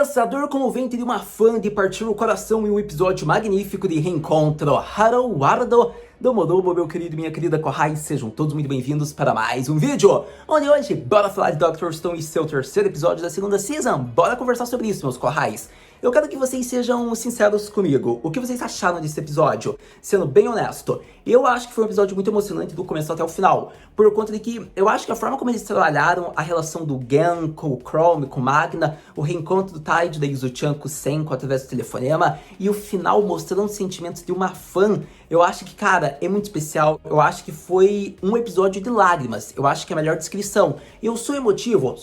Pensador comovente de uma fã de partir o coração em um episódio magnífico de reencontro. Haruardo Domodomo, meu querido e minha querida Kohai, sejam todos muito bem-vindos para mais um vídeo, onde hoje bora falar de Dr. Stone e seu terceiro episódio da segunda season. Bora conversar sobre isso, meus Kohais. Eu quero que vocês sejam sinceros comigo. O que vocês acharam desse episódio? Sendo bem honesto, eu acho que foi um episódio muito emocionante do começo até o final. Por conta de que eu acho que a forma como eles trabalharam a relação do Gen com o Chrome, com o Magna, o reencontro do Tide da Izuchan com o Senko através do telefonema, e o final mostrando os sentimentos de uma fã, eu acho que, cara, é muito especial. Eu acho que foi um episódio de lágrimas. Eu acho que é a melhor descrição. Eu sou emotivo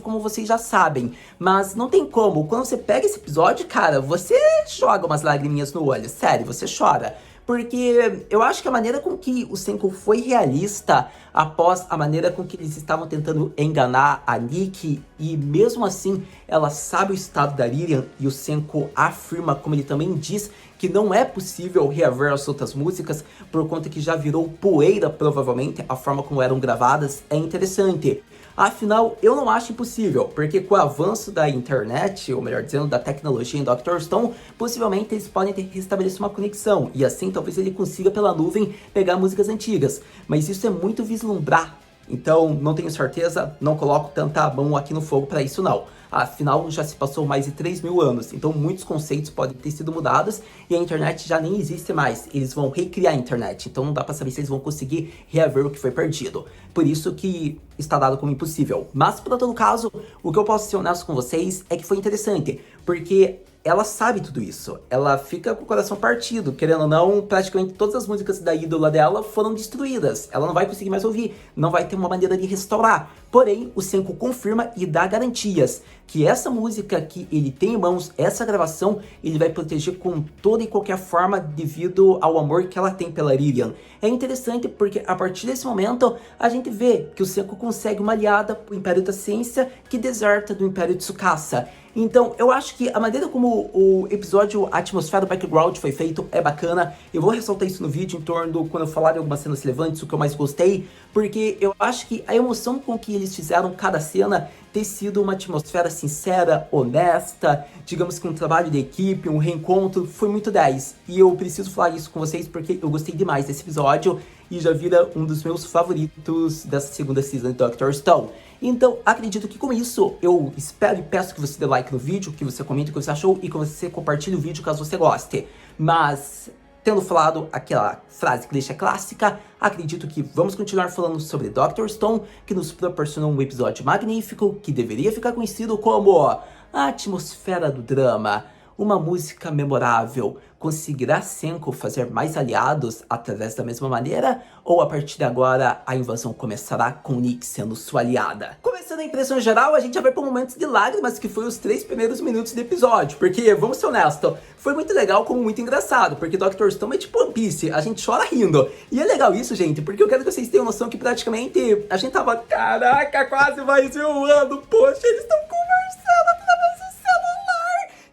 como vocês já sabem. Mas não tem como. Quando você pega esse episódio, cara, você joga umas lagriminhas no olho. Sério, você chora. Porque eu acho que a maneira com que o Senko foi realista após a maneira com que eles estavam tentando enganar a Nikki, e mesmo assim ela sabe o estado da Lilian, e o Senko afirma, como ele também diz, que não é possível reaver as outras músicas por conta que já virou poeira, provavelmente, a forma como eram gravadas, é interessante. Afinal, eu não acho impossível, porque com o avanço da internet, ou melhor dizendo, da tecnologia em Dr. Stone, possivelmente eles podem ter restabelecido uma conexão, e assim talvez ele consiga pela nuvem pegar músicas antigas. Mas isso é muito vislumbrar, então não tenho certeza, não coloco tanta mão aqui no fogo para isso não. Afinal, já se passou mais de 3.000 anos, então muitos conceitos podem ter sido mudados e a internet já nem existe mais. Eles vão recriar a internet, então não dá pra saber se eles vão conseguir reaver o que foi perdido. Por isso que está dado como impossível. Mas, por todo caso, o que eu posso ser honesto com vocês é que foi interessante, porque ela sabe tudo isso. Ela fica com o coração partido, querendo ou não, praticamente todas as músicas da ídola dela foram destruídas. Ela não vai conseguir mais ouvir, não vai ter uma maneira de restaurar. Porém, o Senko confirma e dá garantias que essa música que ele tem em mãos, essa gravação, ele vai proteger com toda e qualquer forma devido ao amor que ela tem pela Lilian. É interessante porque a partir desse momento a gente vê que o Senko consegue uma aliada pro Império da Ciência que deserta do Império de Tsukasa. Então, eu acho que a maneira como o episódio, a atmosfera do background foi feito é bacana. Eu vou ressaltar isso no vídeo em torno quando eu falar de algumas cenas relevantes, o que eu mais gostei, porque eu acho que a emoção com que eles fizeram cada cena ter sido uma atmosfera sincera, honesta, digamos que um trabalho de equipe, um reencontro, foi muito 10. E eu preciso falar isso com vocês porque eu gostei demais desse episódio e já vira um dos meus favoritos dessa segunda season de Dr. Stone. Então, acredito que com isso, eu espero e peço que você dê like no vídeo, que você comente o que você achou e que você compartilhe o vídeo caso você goste. Mas, tendo falado aquela frase clichê clássica, acredito que vamos continuar falando sobre Dr. Stone, que nos proporcionou um episódio magnífico, que deveria ficar conhecido como a atmosfera do drama. Uma música memorável. Conseguirá Senko fazer mais aliados através da mesma maneira? Ou a partir de agora a invasão começará com Nick sendo sua aliada? Começando a impressão geral, a gente já vai para momentos de lágrimas, que foi os 3 primeiros minutos do episódio. Porque, vamos ser honestos, foi muito legal como muito engraçado. Porque Dr. Stone é tipo One Piece, a gente chora rindo. E é legal isso, gente, porque eu quero que vocês tenham noção que praticamente a gente tava, caraca, quase mais de um ano, poxa, eles estão conversando através do celular.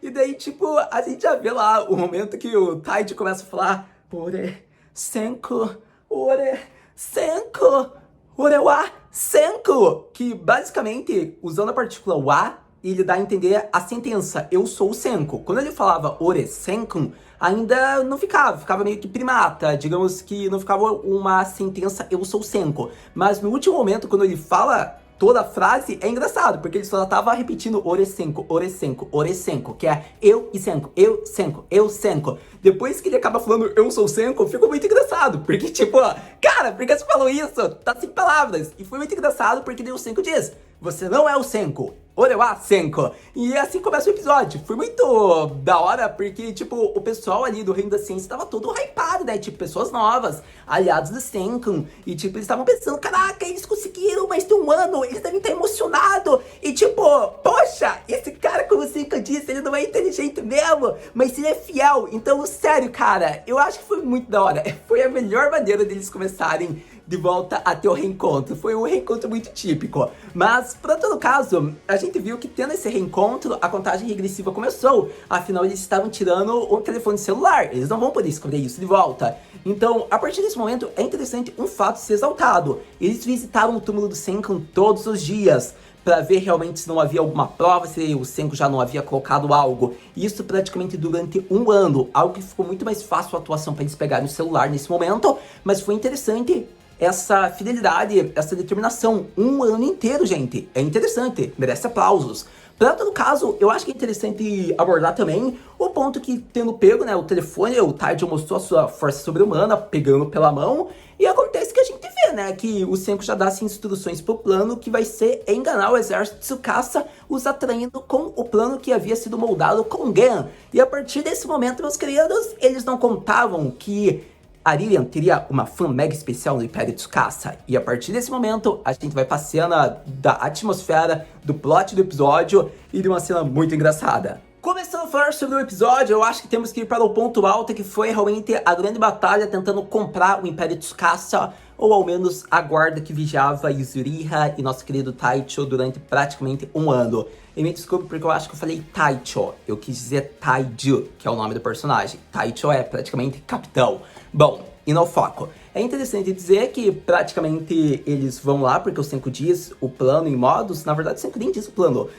E daí, tipo, a gente já vê lá o momento que o Tide começa a falar Ore, Senko, Ore, Senko, Ore wa Senko. Que basicamente, usando a partícula wa, ele dá a entender a sentença, eu sou o Senko. Quando ele falava Ore Senko, ainda não ficava meio que primata, digamos que não ficava uma sentença, eu sou o Senko. Mas no último momento, quando ele fala toda a frase, é engraçado, porque ele só tava repetindo Ore Senko, Ore Senko, Ore Senko, que é eu e Senko, eu Senko, eu Senko. Depois que ele acaba falando eu sou Senko, ficou muito engraçado, porque tipo, cara, por que você falou isso? Tá sem palavras. E foi muito engraçado porque daí o Senko diz, você não é o Senko, Orewa Senko. E assim começa o episódio. Foi muito da hora, porque, tipo, o pessoal ali do Reino da Ciência tava todo hypado, né? Tipo, pessoas novas, aliados do Senko. E, tipo, eles estavam pensando, caraca, eles conseguiram, mas tem um ano, eles devem estar emocionados. E, tipo, poxa, esse cara, como o Senko disse, ele não é inteligente mesmo, mas ele é fiel. Então, sério, cara, eu acho que foi muito da hora. Foi a melhor maneira deles começarem de volta a ter o reencontro. Foi um reencontro muito típico. Mas, para todo caso, a gente viu que tendo esse reencontro, a contagem regressiva começou. Afinal, eles estavam tirando o telefone celular. Eles não vão poder escolher isso de volta. Então, a partir desse momento, é interessante um fato ser exaltado. Eles visitaram o túmulo do Senko todos os dias. para ver realmente se não havia alguma prova, se o Senko já não havia colocado algo. Isso praticamente durante um ano, algo que ficou muito mais fácil a atuação para eles pegarem no celular nesse momento, mas foi interessante essa fidelidade, essa determinação, um ano inteiro, gente. É interessante, merece aplausos. Para todo caso, eu acho que é interessante abordar também o ponto que, tendo pego, né, o telefone, o Taijo mostrou a sua força sobre-humana, pegando pela mão, e acontece que a gente vê, né, que o Senko já dá instruções pro plano que vai ser enganar o exército de Tsukasa, os atraindo com o plano que havia sido moldado com Gen. E a partir desse momento, meus queridos, eles não contavam que a Lilian teria uma fã mega especial no Império Tsukasa. E a partir desse momento, a gente vai pra cena da atmosfera, do plot do episódio e de uma cena muito engraçada. Começando a falar sobre o episódio, eu acho que temos que ir para o ponto alto, que foi realmente a grande batalha tentando comprar o Império Tsukasa, ou ao menos a guarda que vigiava Yuzuriha e nosso querido Taicho durante praticamente um ano. E me desculpe porque eu acho que eu falei Taicho, eu quis dizer Taiju, que é o nome do personagem. Taicho é praticamente capitão. Bom, indo ao foco. É interessante dizer que praticamente eles vão lá, porque o Senko diz o plano em modos. Na verdade, o Senko nem diz o plano.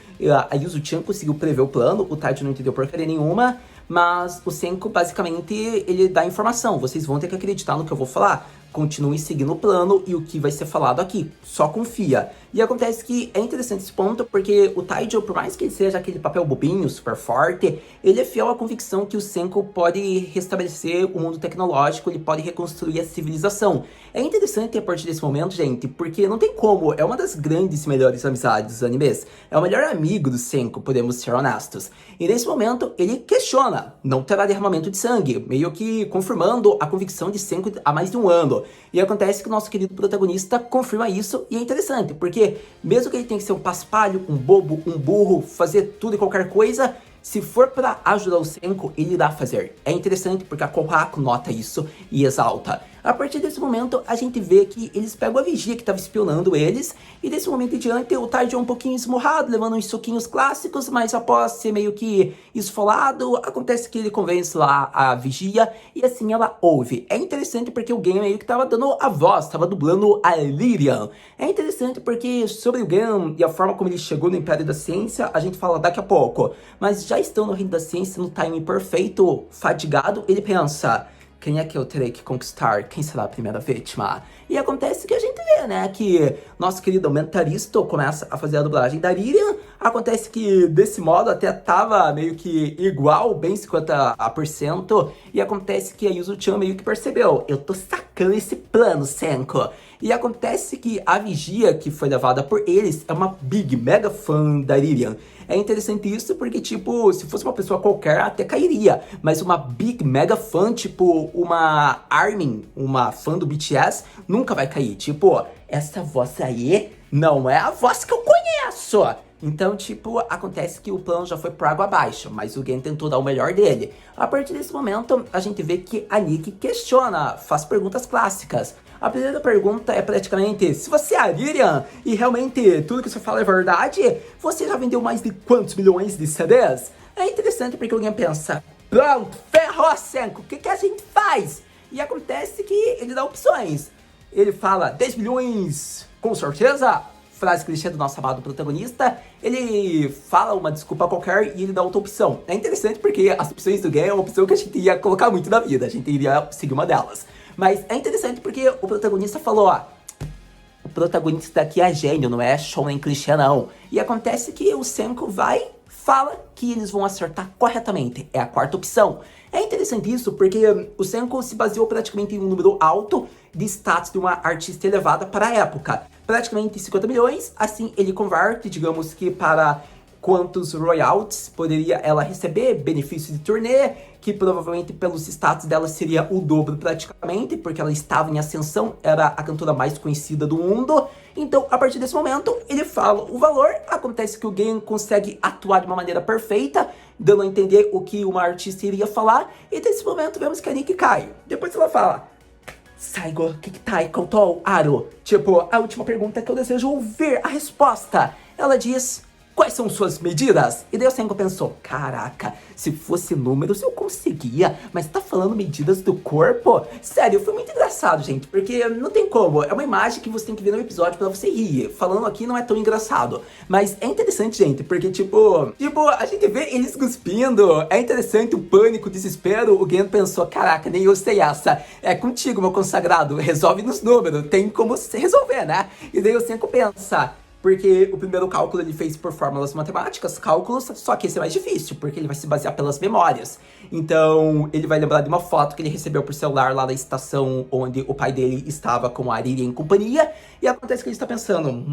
A Yuzu-chan conseguiu prever o plano, o Taicho não entendeu porcaria nenhuma, mas o Senko basicamente ele dá informação. Vocês vão ter que acreditar no que eu vou falar. Continuem seguindo o plano e o que vai ser falado aqui. Só confia. E acontece que é interessante esse ponto, porque o Taijo, por mais que ele seja aquele papel bobinho, super forte, ele é fiel à convicção que o Senko pode restabelecer o mundo tecnológico, ele pode reconstruir a civilização. É interessante a partir desse momento, gente, porque não tem como, é uma das grandes e melhores amizades dos animes. É o melhor amigo do Senko, podemos ser honestos. E nesse momento, ele questiona, não terá derramamento de sangue, meio que confirmando a convicção de Senko há mais de um ano. E acontece que o nosso querido protagonista confirma isso, e é interessante, porque mesmo que ele tenha que ser um paspalho, um bobo, um burro, fazer tudo e qualquer coisa, se for para ajudar o Senko, ele irá fazer. É interessante porque a Kohaku nota isso e exalta. A partir desse momento, a gente vê que eles pegam a vigia que estava espionando eles, e desse momento em diante, o Taijo é um pouquinho esmurrado, levando uns soquinhos clássicos, mas após ser meio que esfolado, acontece que ele convence lá a vigia, e assim ela ouve. É interessante porque o Gen meio que estava dando a voz, estava dublando a Lilian. É interessante porque sobre o Gen e a forma como ele chegou no Império da Ciência, a gente fala daqui a pouco. Mas já estão no Reino da Ciência, no timing perfeito, fadigado, ele pensa: quem é que eu terei que conquistar? Quem será a primeira vítima? E acontece que a gente vê, né, que nosso querido mentalista começa a fazer a dublagem da Lilian. Acontece que desse modo até tava meio que igual, bem 50%. E acontece que a Yuzu-chan meio que percebeu: eu tô sacando esse plano, Senko. E acontece que a vigia que foi levada por eles é uma big, mega fã da Lilian. É interessante isso porque, tipo, se fosse uma pessoa qualquer, até cairia. Mas uma big, mega fã, tipo, uma ARMY, uma fã do BTS, nunca vai cair. Tipo, essa voz aí não é a voz que eu conheço. Então, tipo, acontece que o plano já foi por água abaixo, mas o Gen tentou dar o melhor dele. A partir desse momento, a gente vê que a Nikki questiona, faz perguntas clássicas. A primeira pergunta é praticamente: se você é a Lilian e realmente tudo que você fala é verdade, você já vendeu mais de quantos milhões de CDs? É interessante porque alguém pensa: pronto, ferrou, Senko, o que a gente faz? E acontece que ele dá opções. Ele fala 10 milhões com certeza, frase clichê do nosso amado protagonista. Ele fala uma desculpa qualquer e ele dá outra opção. É interessante porque as opções do Gen é uma opção que a gente ia colocar muito na vida, a gente iria seguir uma delas. Mas é interessante porque o protagonista falou: ó, o protagonista aqui é gênio, não é shonen clichê não. E acontece que o Senko fala que eles vão acertar corretamente. É a quarta opção. É interessante isso porque o Senko se baseou praticamente em um número alto de status de uma artista elevada para a época. Praticamente 50 milhões, assim ele converte, digamos que para quantos royalties poderia ela receber, benefício de turnê, que provavelmente pelos status dela seria o dobro praticamente, porque ela estava em ascensão, era a cantora mais conhecida do mundo. Então, a partir desse momento, ele fala o valor. Acontece que o Gen consegue atuar de uma maneira perfeita, dando a entender o que uma artista iria falar, e nesse momento vemos que a Nikki cai. Depois ela fala: Saigo, Kikitai, Koutou, Aro. Tipo, a última pergunta que eu desejo ouvir a resposta. Ela diz: quais são suas medidas? E daí o Senko pensou, caraca, se fosse números eu conseguia, mas tá falando medidas do corpo? Sério, foi muito engraçado, gente, porque não tem como, é uma imagem que você tem que ver no episódio pra você rir. Falando aqui não é tão engraçado, mas é interessante, gente, porque tipo, a gente vê eles cuspindo, é interessante o pânico, o desespero, o Gen pensou, caraca, nem eu sei essa, é contigo, meu consagrado, resolve nos números, tem como se resolver, né? E daí o Senko pensa, porque o primeiro cálculo ele fez por fórmulas matemáticas, cálculos, só que esse é mais difícil, porque ele vai se basear pelas memórias. Então, ele vai lembrar de uma foto que ele recebeu por celular lá da estação onde o pai dele estava com a Ariri em companhia, e acontece que ele está pensando,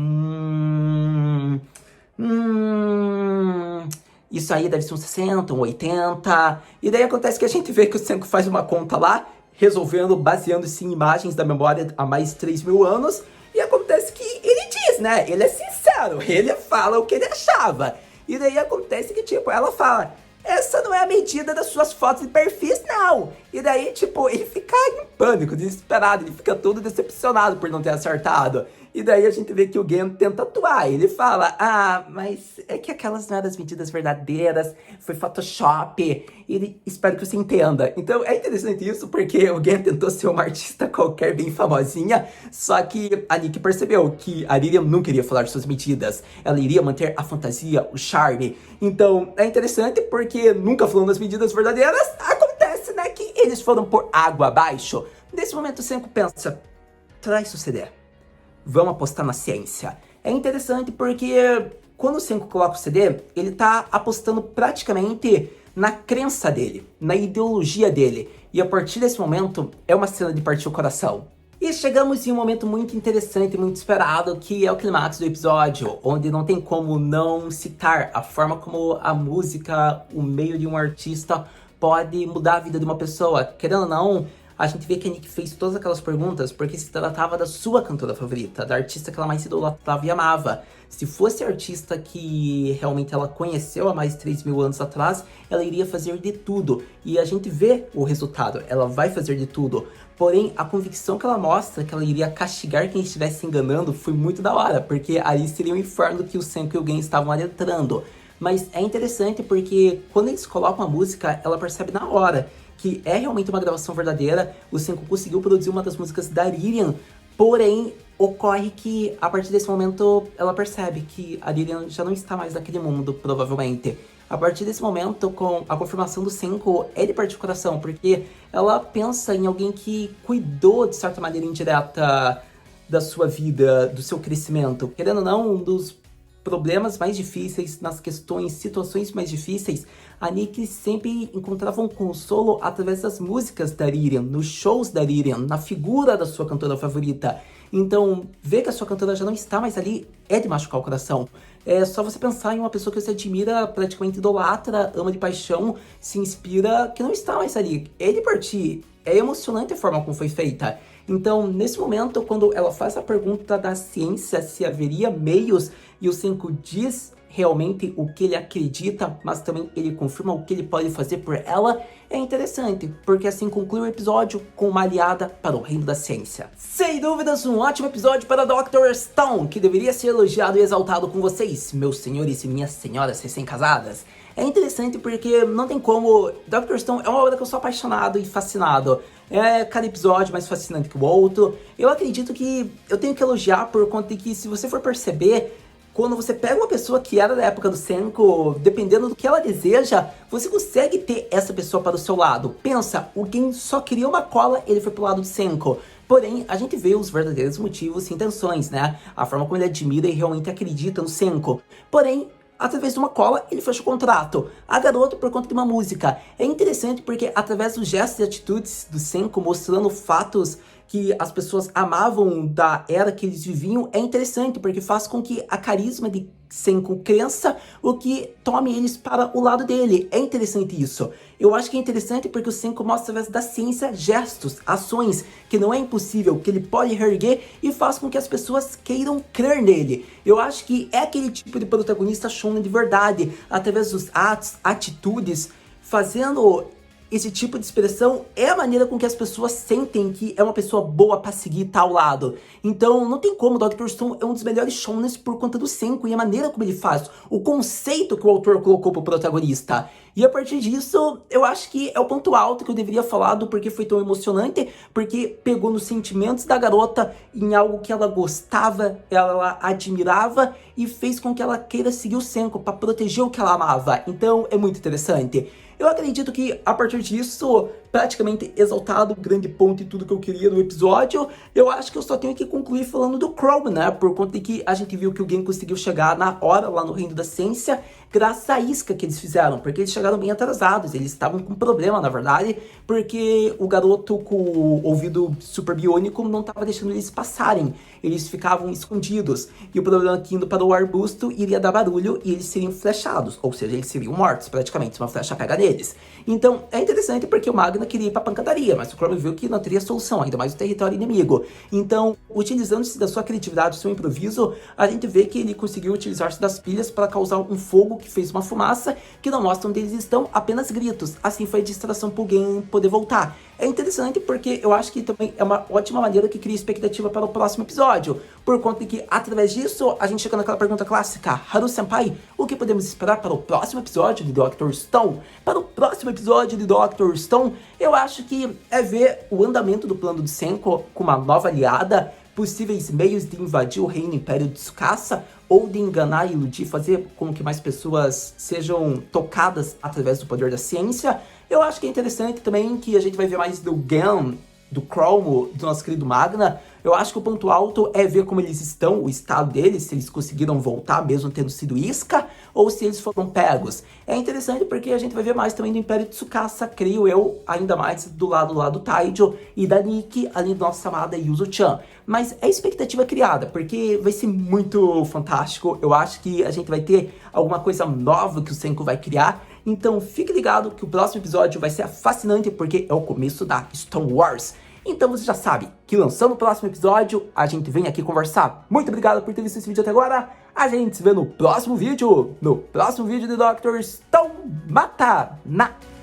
isso aí deve ser uns 60, um 80, e daí acontece que a gente vê que o Senko faz uma conta lá, resolvendo, baseando-se em imagens da memória há mais de 3.000 anos, e acontece que ele diz, né? Ele é sincero, ele fala o que ele achava. E daí acontece que, tipo, ela fala, essa não é a medida das suas fotos de perfis, não. E daí, tipo, ele fica em pânico, desesperado, ele fica todo decepcionado por não ter acertado. E daí a gente vê que o Gen tenta atuar, ele fala, mas é que aquelas não eram as medidas verdadeiras, foi Photoshop, ele, espero que você entenda. Então é interessante isso, porque o Gen tentou ser uma artista qualquer bem famosinha, só que a Nikki percebeu que a Lilian não queria falar suas medidas, ela iria manter a fantasia, o charme. Então é interessante porque, nunca falando das medidas verdadeiras, acontece, né, que eles foram por água abaixo. Nesse momento o Senko pensa, traz o CD. Vamos apostar na ciência. É interessante porque quando o Senko coloca o CD, ele tá apostando praticamente na crença dele, na ideologia dele. E a partir desse momento, é uma cena de partir o coração. E chegamos em um momento muito interessante, muito esperado, que é o clímax do episódio, onde não tem como não citar a forma como a música, o meio de um artista, pode mudar a vida de uma pessoa. Querendo ou não, a gente vê que a Nikki fez todas aquelas perguntas porque se tratava da sua cantora favorita, da artista que ela mais idolatrava e amava. Se fosse a artista que realmente ela conheceu há mais de 3.000 anos atrás, ela iria fazer de tudo. E a gente vê o resultado, ela vai fazer de tudo. Porém, a convicção que ela mostra, que ela iria castigar quem estivesse se enganando, foi muito da hora, porque aí seria o inferno que o Senko e o Gen estavam adentrando. Mas é interessante porque quando eles colocam a música, ela percebe na hora que é realmente uma gravação verdadeira. O Senko conseguiu produzir uma das músicas da Lilian, porém ocorre que a partir desse momento ela percebe que a Lilian já não está mais naquele mundo, provavelmente. A partir desse momento, com a confirmação do Senko, ele parte o coração, porque ela pensa em alguém que cuidou, de certa maneira indireta, da sua vida, do seu crescimento. Querendo ou não, um dos problemas mais difíceis, nas questões, situações mais difíceis, a Nikki sempre encontrava um consolo através das músicas da Lilian, nos shows da Lilian, na figura da sua cantora favorita. Então, ver que a sua cantora já não está mais ali é de machucar o coração. É só você pensar em uma pessoa que você admira, praticamente idolatra, ama de paixão, se inspira, que não está mais ali. Ele partir, é emocionante a forma como foi feita. Então, nesse momento, quando ela faz a pergunta da ciência, se haveria meios, e o Senko diz realmente o que ele acredita, mas também ele confirma o que ele pode fazer por ela, é interessante, porque assim conclui o episódio com uma aliada para o reino da ciência. Sem dúvidas, um ótimo episódio para Dr. Stone, que deveria ser elogiado e exaltado com vocês, meus senhores e minhas senhoras recém-casadas. É interessante porque não tem como, Dr. Stone é uma obra que eu sou apaixonado e fascinado. É cada episódio mais fascinante que o outro. Eu acredito que eu tenho que elogiar por conta de que, se você for perceber, quando você pega uma pessoa que era da época do Senko, dependendo do que ela deseja, você consegue ter essa pessoa para o seu lado. Pensa, o Gen só queria uma cola, ele foi pro lado do Senko. Porém, a gente vê os verdadeiros motivos e intenções, né? A forma como ele admira e realmente acredita no Senko. Porém, através de uma cola, ele fecha o contrato. A garota por conta de uma música. É interessante porque através dos gestos e atitudes do Senko, mostrando fatos que as pessoas amavam da era que eles viviam, é interessante porque faz com que a carisma de Senko cresça, o que tome eles para o lado dele. É interessante isso. Eu acho que é interessante porque o Senko mostra através da ciência gestos, ações, que não é impossível, que ele pode reerguer e faz com que as pessoas queiram crer nele. Eu acho que é aquele tipo de protagonista shonen de verdade, através dos atos, atitudes, fazendo esse tipo de expressão é a maneira com que as pessoas sentem que é uma pessoa boa pra seguir tal lado. Então, não tem como, Dr. Stone é um dos melhores shonens por conta do Senku e a maneira como ele faz, o conceito que o autor colocou pro protagonista. E a partir disso, eu acho que é o ponto alto que eu deveria falar do porquê foi tão emocionante, porque pegou nos sentimentos da garota, em algo que ela gostava, ela admirava e fez com que ela queira seguir o Senku pra proteger o que ela amava. Então, é muito interessante. Eu acredito que, a partir disso, praticamente exaltado, grande ponto e tudo que eu queria no episódio, eu acho que eu só tenho que concluir falando do Chrome, né? Por conta de que a gente viu que o Gen conseguiu chegar na hora lá no Reino da Ciência, graças à isca que eles fizeram, porque eles chegaram bem atrasados, eles estavam com problema, na verdade, porque o garoto com o ouvido super biônico não estava deixando eles passarem, eles ficavam escondidos, e o problema é que indo para o arbusto iria dar barulho e eles seriam flechados, ou seja, eles seriam mortos praticamente, se uma flecha pega neles. Então, é interessante porque o Magna queria ir pra pancadaria, mas o Chrome viu que não teria solução, ainda mais o território inimigo. Então, utilizando-se da sua criatividade, do seu improviso, a gente vê que ele conseguiu utilizar-se das pilhas para causar um fogo que fez uma fumaça, que não mostra onde eles estão, apenas gritos. Assim foi a distração pro Gen poder voltar. É interessante porque eu acho que também é uma ótima maneira que cria expectativa para o próximo episódio, por conta de que, através disso, a gente chega naquela pergunta clássica: Haru-senpai, o que podemos esperar para o próximo episódio de Dr. Stone? Para o próximo episódio de Dr. Stone, eu acho que é ver o andamento do plano do Senku com uma nova aliada, possíveis meios de invadir o reino Império de Tsukasa, ou de enganar e iludir, fazer com que mais pessoas sejam tocadas através do poder da ciência. Eu acho que é interessante também que a gente vai ver mais do Gen, do Chrome, do nosso querido Magna. Eu acho que o ponto alto é ver como eles estão, o estado deles, se eles conseguiram voltar mesmo tendo sido isca, ou se eles foram pegos. É interessante porque a gente vai ver mais também do Império de Tsukasa, creio eu, ainda mais do lado lá do Taijo e da Nikki, além da nossa amada Yuzu-chan. Mas é expectativa criada, porque vai ser muito fantástico. Eu acho que a gente vai ter alguma coisa nova que o Senku vai criar. Então fique ligado que o próximo episódio vai ser fascinante, porque é o começo da Stone Wars. Então você já sabe que lançando o próximo episódio, a gente vem aqui conversar. Muito obrigado por ter visto esse vídeo até agora. A gente se vê no próximo vídeo. No próximo vídeo de Dr. Stone Mata Na.